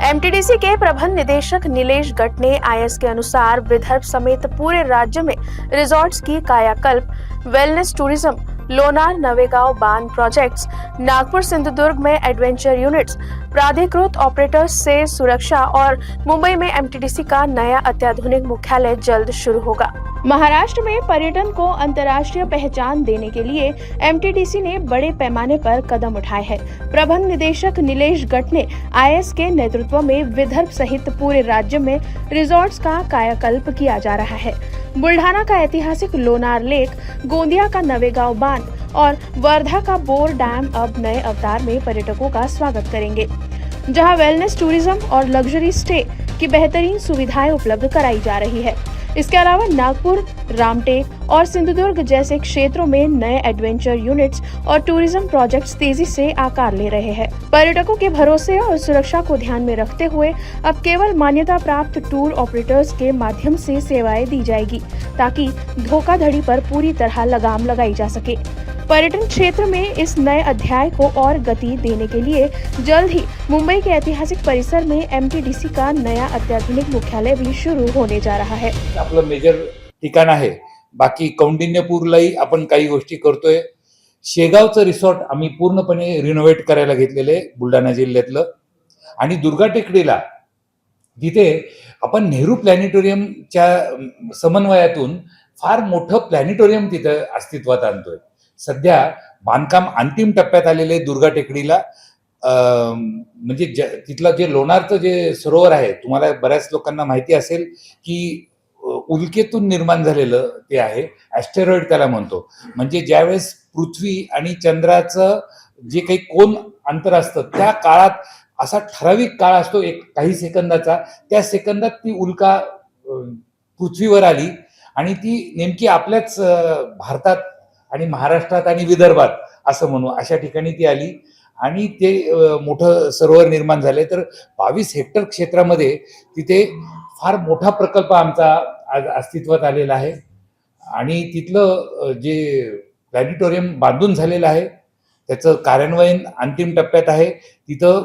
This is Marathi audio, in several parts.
एमटीडीसी के प्रबंध निदेशक नीलेश गट ने आईएएस के अनुसार विदर्भ समेत पूरे राज्य में रिजॉर्ट्स की कायाकल्प, वेलनेस टूरिज्म, लोनार नवेगांव बांध प्रोजेक्ट्स, नागपुर सिंधुदुर्ग में एडवेंचर यूनिट्स, प्राधिकृत ऑपरेटर्स से सुरक्षा और मुंबई में एमटीडीसी का नया अत्याधुनिक मुख्यालय जल्द शुरू होगा। महाराष्ट्र में पर्यटन को अंतर्राष्ट्रीय पहचान देने के लिए एमटीडीसी ने बड़े पैमाने पर कदम उठाए हैं। प्रबंध निदेशक नीलेश गट ने आईएएस के नेतृत्व में विदर्भ सहित पूरे राज्य में रिजॉर्ट्स का कायाकल्प किया जा रहा है। बुल्ढाना का ऐतिहासिक लोनार लेक, गोंदिया का नवेगांव बांध और वर्धा का बोर डैम अब नए अवतार में पर्यटकों का स्वागत करेंगे, जहां वेलनेस टूरिज्म और लग्जरी स्टे की बेहतरीन सुविधाएं उपलब्ध कराई जा रही है। इसके अलावा नागपुर, रामटेक और सिंधुदुर्ग जैसे क्षेत्रों में नए एडवेंचर यूनिट्स और टूरिज्म प्रोजेक्ट्स तेजी से आकार ले रहे हैं। पर्यटकों के भरोसे और सुरक्षा को ध्यान में रखते हुए अब केवल मान्यता प्राप्त टूर ऑपरेटर्स के माध्यम से सेवाएं दी जाएगी, ताकि धोखाधड़ी पर पूरी तरह लगाम लगाई जा सके। पर्यटन क्षेत्र में इस नए अध्याय को और गति देने के लिए जल्द ही मुंबई के ऐतिहासिक परिसर में एमटीडीसी का नया अत्याधुनिक मुख्यालय भी शुरू होने जा रहा है। आपलं मेजर ठिकाण आहे। बाकी कौंडिन्यपूरलाही आपण काही गोष्टी करतोय। शेगावचं रिसॉर्ट आम्ही पूर्णपणे रिनोव्हेट करायला घेतलेले बुलढाणा जिल्ह्यातलं, आणि दुर्गा टेकडीला तिथे आपण नेहरू प्लॅनेटोरियमच्या समन्वयातून फार मोठं प्लॅनेटोरियम तिथे अस्तित्वात आणतोय। सध्या बांधकाम अंतिम टप्प्यात आलेले दुर्गा टेकडीला म्हणजे तिथलं जे लोणारचं जे सरोवर आहे, तुम्हाला बऱ्याच लोकांना माहिती असेल की उल्केतून निर्माण झालेलं ते आहे। ॲस्टेरॉइड त्याला म्हणतो। म्हणजे ज्यावेळेस पृथ्वी आणि चंद्राचं जे काही कोन अंतर असतं त्या काळात असा ठराविक काळ असतो, एक काही सेकंदाचा, त्या सेकंदात ती उल्का पृथ्वीवर आली आणि ती नेमकी आपल्याच भारतात आणि महाराष्ट्रात आणि विदर्भात असं म्हणू अशा ठिकाणी ती आली आणि ते मोठं सरोवर निर्माण झाले। तर 22 हेक्टर क्षेत्रामध्ये तिथे फार मोठा प्रकल्प आमचा आज अस्तित्वात आलेला आहे आणि तिथलं जे प्लॅनेटोरियम बांधून झालेलं आहे त्याचं कार्यान्वयन अंतिम टप्प्यात आहे। तिथं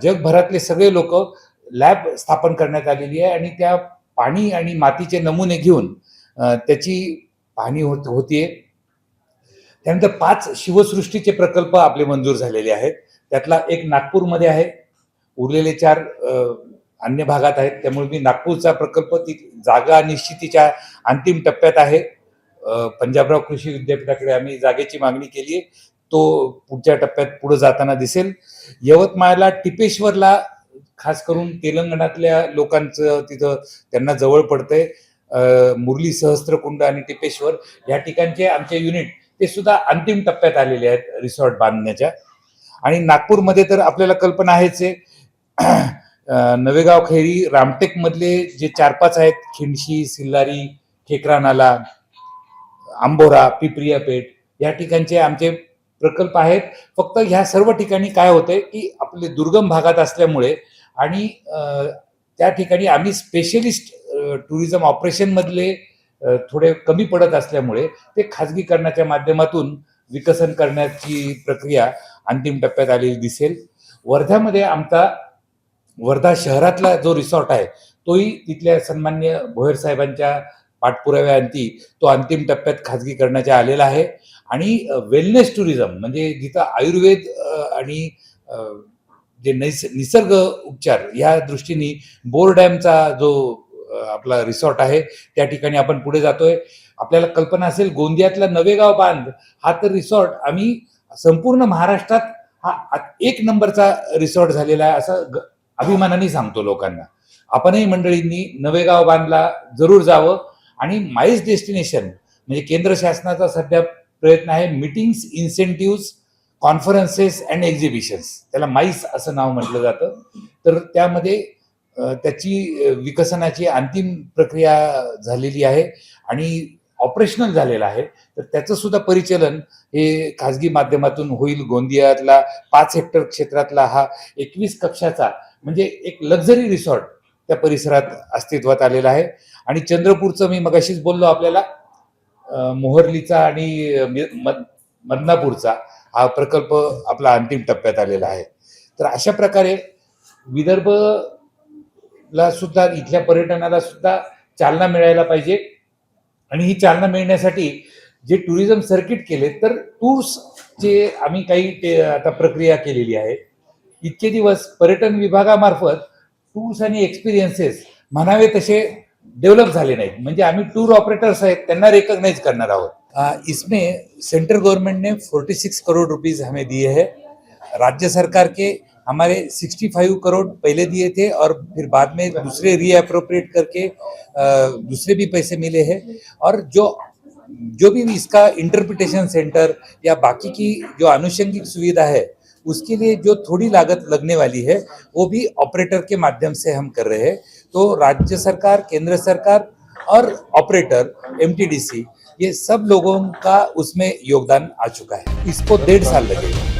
जगभरातले सगळे लोक लॅब स्थापन करण्यात आलेली आहे आणि त्या पाणी आणि मातीचे नमुने घेऊन त्याची पाहणी होतीये। त्यानंतर 5 शिवसृष्टीचे प्रकल्प आपले मंजूर झालेले आहेत। त्यातला एक नागपूरमध्ये आहे, उरलेले 4 अन्य भागात आहेत। त्यामुळे मी नागपूरचा प्रकल्प ती जागा निश्चितीच्या अंतिम टप्प्यात आहे। पंजाबराव कृषी विद्यापीठाकडे आम्ही जागेची मागणी केली आहे, तो पुढच्या टप्प्यात पुढे जाताना दिसेल। यवतमाळला टिपेश्वरला खास करून तेलंगणातल्या लोकांचं तिथं त्यांना जवळ पडतंय। मुरली सहस्त्रकुंड आणि टिपेश्वर या ठिकाणचे आमचे युनिट ते सुद्धा अंतिम टप्प्यात आलेले आहेत रिसॉर्ट बांधण्याच्या। आणि नागपूरमध्ये तर आपल्याला कल्पना आहेच आहे, नवेगाव, खैरी, रामटेक मधले जे 4-5 आहेत, खिंडशी, सिल्लारी, खेकरा नाला, आंबोरा, पिपरिया पेठ या ठिकाणचे आमचे प्रकल्प आहेत। फक्त ह्या सर्व ठिकाणी काय होतंय की आपले दुर्गम भागात असल्यामुळे आणि त्या ठिकाणी आम्ही स्पेशलिस्ट टुरिझम ऑपरेशन मधले थोडे कमी पडत असल्यामुळे ते खाजगीकरणाच्या माध्यमातून विकसन करण्याची प्रक्रिया अंतिम टप्प्यात आलेली दिसेल। वर्ध्यामध्ये आमचा वर्धा शहरातला जो रिसॉर्ट आहे तोही तिथल्या सन्मान्य भोयर साहेबांच्या पाठपुराव्याअंती तो अंतिम टप्प्यात खाजगीकरणाच्या आलेला आहे। आणि वेलनेस टुरिझम म्हणजे जिथं आयुर्वेद आणि जे निसर्ग उपचार या दृष्टीने बोर डॅमचा जो आपला रिसॉर्ट आहे त्या ठिकाणी आपण पुढे जातोय। आपल्याला कल्पना असेल गोंदियातला नवेगाव बांध हा तर रिसॉर्ट आम्ही संपूर्ण महाराष्ट्रात हा 1 नंबरचा रिसॉर्ट झालेला आहे असं अभिमानाने सांगतो लोकांना। आपणही मंडळींनी नवेगाव बांधला जरूर जावं। आणि माईस डेस्टिनेशन म्हणजे केंद्र शासनाचा सध्या प्रयत्न आहे, meetings, incentive, conferences and exhibitions, त्याला माईस असं नाव म्हटलं जातं। तर त्यामध्ये त्याची विकसनाची अंतिम प्रक्रिया झालेली आहे आणि ऑपरेशनल झालेलं आहे। तर त्याचं सुद्धा परिचालन हे खाजगी माध्यमातून होईल। गोंदियातला 5 हेक्टर क्षेत्रातला हा 21 कक्षाचा म्हणजे एक लक्झरी रिसॉर्ट त्या परिसरात अस्तित्वात आलेला आहे। आणि चंद्रपूरचं मी मगाशीच बोललो आपल्याला, मोहर्लीचा आणि मदनापूरचा हा प्रकल्प आपला अंतिम टप्प्यात आलेला आहे। तर अशा प्रकारे विदर्भला सुद्धा, इथल्या पर्यटनाला सुद्धा चालना मिळायला पाहिजे. आणि ही चालना मिळण्यासाठी जे टुरिझम सर्किट केले, तर टूर्सचे आम्ही काही आता प्रक्रिया केलेली आहे. इतके दिवस पर्यटन विभागामार्फत टूर्स आणि एक्सपिरियन्सेस म्हणावे तसे डेव्हलप झाले नाहीत. म्हणजे आम्ही टूर ऑपरेटर्स आहेत त्यांना रिकॉग्नाइज करणार आहोत. इसमें सेंट्रल गवर्नमेंट ने 46 करोड़ रुपीस हमें दिए हैं. राज्य सरकार के हमारे 65 करोड़ पहले दिए थे और फिर बाद में दूसरे रीअप्रोप्रिएट करके दूसरे भी पैसे मिले हैं. और जो भी इसका इंटरप्रिटेशन सेंटर या बाकी की जो आनुषंगिक सुविधा है उसके लिए जो थोड़ी लागत लगने वाली है वो भी ऑपरेटर के माध्यम से हम कर रहे हैं. तो राज्य सरकार, केंद्र सरकार और ऑपरेटर MTDC, ये सब लोगों का उसमें योगदान आ चुका है. इसको 1.5 साल लगेगा.